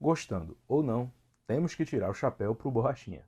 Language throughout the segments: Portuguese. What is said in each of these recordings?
Gostando ou não, temos que tirar o chapéu pro Borrachinha.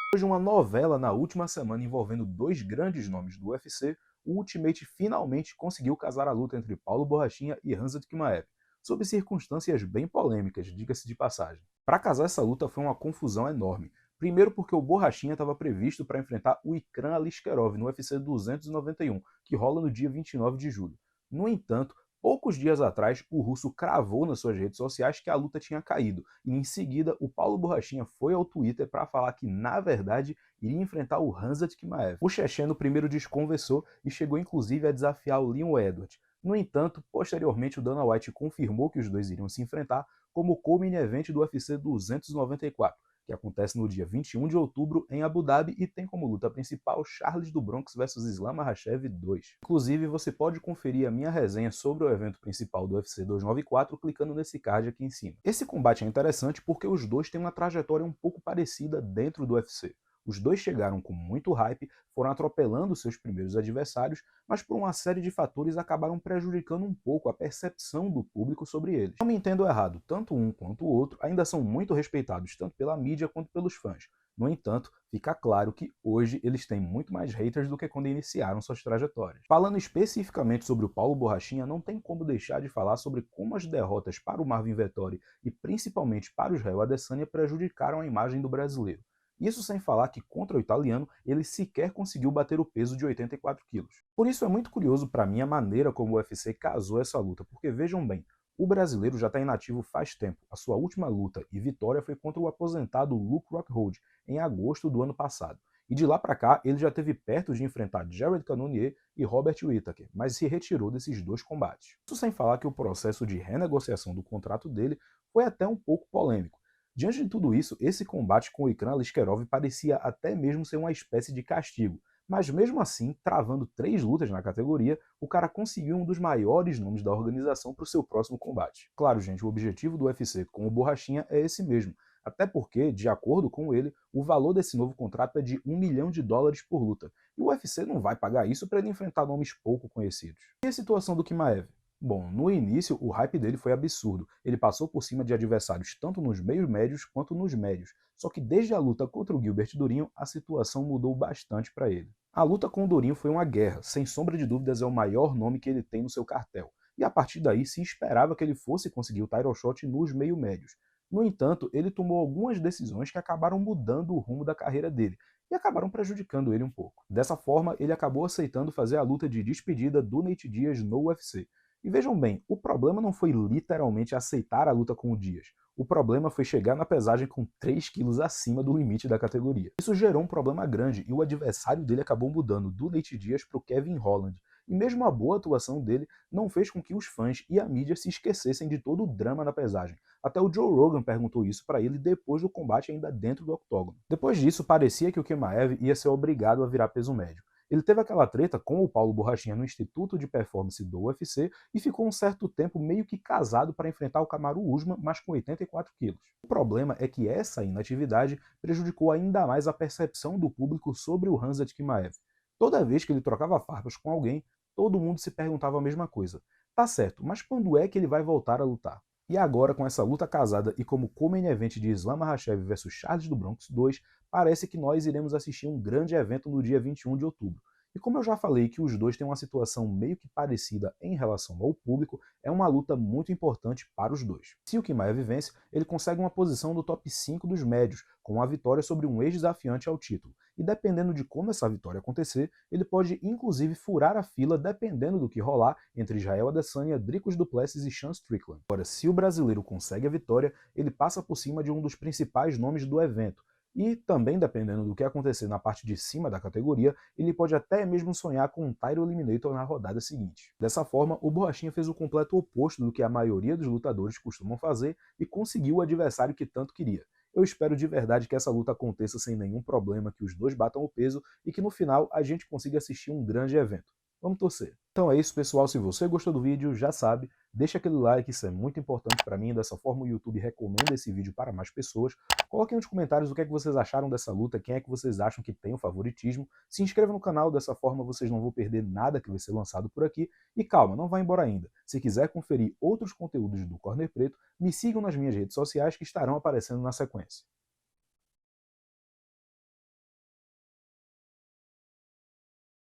Depois de uma novela na última semana envolvendo dois grandes nomes do UFC, o Ultimate finalmente conseguiu casar a luta entre Paulo Borrachinha e Khamzat Chimaev, sob circunstâncias bem polêmicas, diga-se de passagem. Para casar essa luta foi uma confusão enorme. Primeiro porque o Borrachinha estava previsto para enfrentar o Ikram Aliskerov no UFC 291, que rola no dia 29 de julho. No entanto, poucos dias atrás, o russo cravou nas suas redes sociais que a luta tinha caído, e em seguida o Paulo Borrachinha foi ao Twitter para falar que, na verdade, iria enfrentar o Khamzat Chimaev. O checheno primeiro desconversou e chegou inclusive a desafiar o Leon Edwards. No entanto, posteriormente o Dana White confirmou que os dois iriam se enfrentar como co-main event do UFC 294, que acontece no dia 21 de outubro em Abu Dhabi e tem como luta principal Charles do Bronx vs Islam Makhachev 2. Inclusive, você pode conferir a minha resenha sobre o evento principal do UFC 294 clicando nesse card aqui em cima. Esse combate é interessante porque os dois têm uma trajetória um pouco parecida dentro do UFC. Os dois chegaram com muito hype, foram atropelando seus primeiros adversários, mas por uma série de fatores acabaram prejudicando um pouco a percepção do público sobre eles. Não me entendo errado, tanto um quanto o outro ainda são muito respeitados tanto pela mídia quanto pelos fãs. No entanto, fica claro que hoje eles têm muito mais haters do que quando iniciaram suas trajetórias. Falando especificamente sobre o Paulo Borrachinha, não tem como deixar de falar sobre como as derrotas para o Marvin Vettori e principalmente para o Israel Adesanya prejudicaram a imagem do brasileiro. Isso sem falar que contra o italiano ele sequer conseguiu bater o peso de 84 quilos. Por isso é muito curioso para mim a maneira como o UFC casou essa luta, porque vejam bem, o brasileiro já está inativo faz tempo. A sua última luta e vitória foi contra o aposentado Luke Rockhold em agosto do ano passado. E de lá para cá ele já esteve perto de enfrentar Jared Cannonier e Robert Whittaker, mas se retirou desses dois combates. Isso sem falar que o processo de renegociação do contrato dele foi até um pouco polêmico. Diante de tudo isso, esse combate com o Ikram Aliskerov parecia até mesmo ser uma espécie de castigo, mas mesmo assim, travando 3 lutas na categoria, o cara conseguiu um dos maiores nomes da organização para o seu próximo combate. Claro, gente, o objetivo do UFC com o Borrachinha é esse mesmo, até porque, de acordo com ele, o valor desse novo contrato é de $1 milhão por luta, e o UFC não vai pagar isso para ele enfrentar nomes pouco conhecidos. E a situação do Chimaev? Bom, no início o hype dele foi absurdo, ele passou por cima de adversários tanto nos meios médios quanto nos médios, só que desde a luta contra o Gilbert Durinho a situação mudou bastante para ele. A luta com o Durinho foi uma guerra, sem sombra de dúvidas é o maior nome que ele tem no seu cartel, e a partir daí se esperava que ele fosse conseguir o title shot nos meio médios. No entanto, ele tomou algumas decisões que acabaram mudando o rumo da carreira dele, e acabaram prejudicando ele um pouco. Dessa forma, ele acabou aceitando fazer a luta de despedida do Nate Diaz no UFC. E vejam bem, o problema não foi literalmente aceitar a luta com o Dias. O problema foi chegar na pesagem com 3 quilos acima do limite da categoria. Isso gerou um problema grande e o adversário dele acabou mudando do Nate Diaz para o Kevin Holland. E mesmo a boa atuação dele não fez com que os fãs e a mídia se esquecessem de todo o drama na pesagem. Até o Joe Rogan perguntou isso para ele depois do combate ainda dentro do octógono. Depois disso, parecia que o Chimaev ia ser obrigado a virar peso médio. Ele teve aquela treta com o Paulo Borrachinha no Instituto de Performance do UFC e ficou um certo tempo meio que casado para enfrentar o Kamaru Usman, mas com 84 quilos. O problema é que essa inatividade prejudicou ainda mais a percepção do público sobre o Khamzat Chimaev. Toda vez que ele trocava farpas com alguém, todo mundo se perguntava a mesma coisa. Tá certo, mas quando é que ele vai voltar a lutar? E agora, com essa luta casada e como co-main event de Islam Makhachev vs Charles do Bronx 2, parece que nós iremos assistir um grande evento no dia 21 de outubro. E como eu já falei que os dois têm uma situação meio que parecida em relação ao público, é uma luta muito importante para os dois. Se o Chimaev vence, ele consegue uma posição no top 5 dos médios, com uma vitória sobre um ex-desafiante ao título. E dependendo de como essa vitória acontecer, ele pode inclusive furar a fila dependendo do que rolar entre Israel Adesanya, Dricus du Plessis e Sean Strickland. Agora, se o brasileiro consegue a vitória, ele passa por cima de um dos principais nomes do evento, e também, dependendo do que acontecer na parte de cima da categoria, ele pode até mesmo sonhar com um title eliminator na rodada seguinte. Dessa forma, o Borrachinha fez o completo oposto do que a maioria dos lutadores costumam fazer e conseguiu o adversário que tanto queria. Eu espero de verdade que essa luta aconteça sem nenhum problema, que os dois batam o peso e que no final a gente consiga assistir um grande evento. Vamos torcer. Então é isso, pessoal. Se você gostou do vídeo, já sabe, deixa aquele like, isso é muito importante para mim. Dessa forma o YouTube recomenda esse vídeo para mais pessoas. Coloquem nos comentários o que é que vocês acharam dessa luta, quem é que vocês acham que tem o favoritismo. Se inscreva no canal, dessa forma vocês não vão perder nada que vai ser lançado por aqui. E calma, não vá embora ainda. Se quiser conferir outros conteúdos do Corner Preto, me sigam nas minhas redes sociais que estarão aparecendo na sequência.